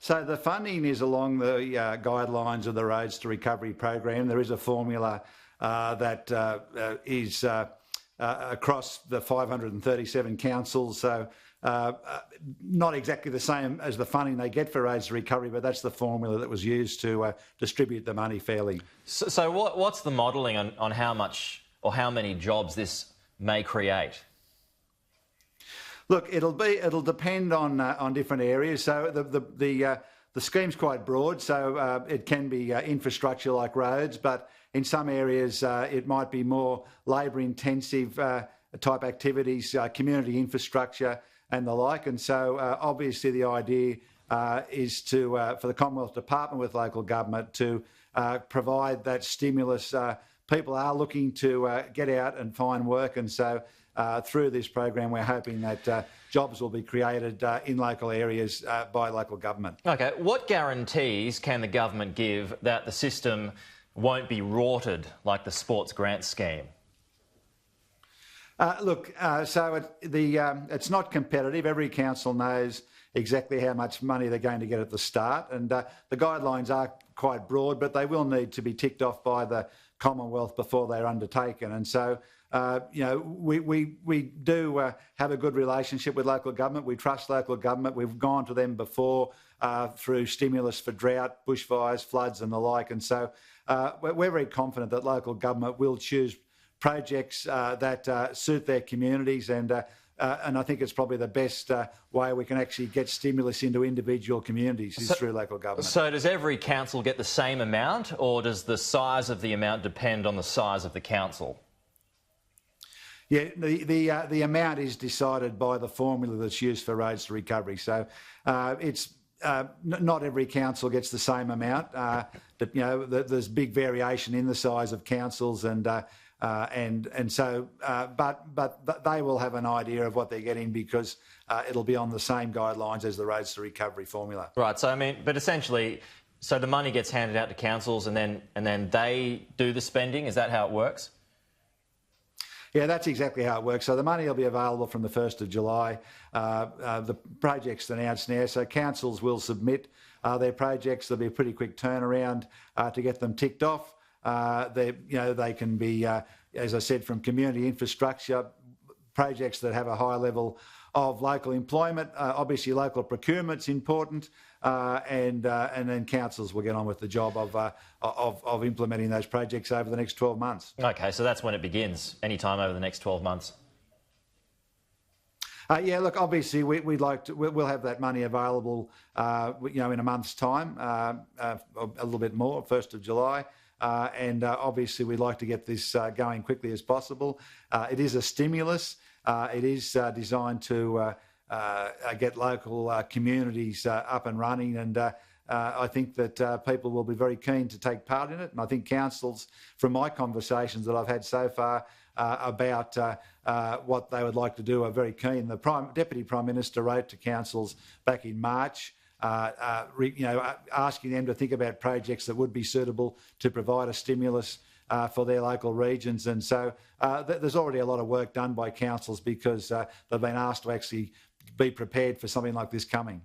So the funding is along the guidelines of the Roads to Recovery program. There is a formula that is across the 537 councils. So not exactly the same as the funding they get for Roads to Recovery, but that's the formula that was used to distribute the money fairly. So what's the modelling on how much or how many jobs this may create? Look, it'll depend on different areas. So the scheme's quite broad. So it can be infrastructure like roads, but in some areas it might be more labour-intensive type activities, community infrastructure and the like. And so obviously the idea is for the Commonwealth Department with local government to provide that stimulus. People are looking to get out and find work, and so through this program we're hoping that jobs will be created in local areas by local government. Okay, what guarantees can the government give that the system won't be rorted like the sports grant scheme? So it's not competitive. Every council knows exactly how much money they're going to get at the start, and the guidelines are quite broad, but they will need to be ticked off by the Commonwealth before they're undertaken. And so, we do have a good relationship with local government. We trust local government. We've gone to them before through stimulus for drought, bushfires, floods and the like. And so we're very confident that local government will choose projects that suit their communities, and I think it's probably the best way we can actually get stimulus into individual communities is through local government. So does every council get the same amount, or does the size of the amount depend on the size of the council? Yeah, the amount is decided by the formula that's used for Roads to Recovery. So it's not every council gets the same amount. There's big variation in the size of councils, and so they will have an idea of what they're getting because it'll be on the same guidelines as the Roads to Recovery formula. Right. So but essentially, so the money gets handed out to councils, and then they do the spending. Is that how it works? Yeah, that's exactly how it works. So the money will be available from the 1st of July. The project's announced now, so councils will submit their projects. There'll be a pretty quick turnaround to get them ticked off. They can be, as I said, from community infrastructure, projects that have a high level of local employment. Obviously, local procurement's important, and then councils will get on with the job of implementing those projects over the next 12 months. Okay, so that's when it begins, any time over the next 12 months. Yeah, look, obviously we'll have that money available, in a month's time, a little bit more, 1st of July. And obviously we'd like to get this going quickly as possible. It is a stimulus. It is designed to get local communities up and running, and I think that people will be very keen to take part in it. And I think councils, from my conversations that I've had so far about what they would like to do, are very keen. The Deputy Prime Minister wrote to councils back in March asking them to think about projects that would be suitable to provide a stimulus for their local regions. And so there's already a lot of work done by councils because they've been asked to actually be prepared for something like this coming.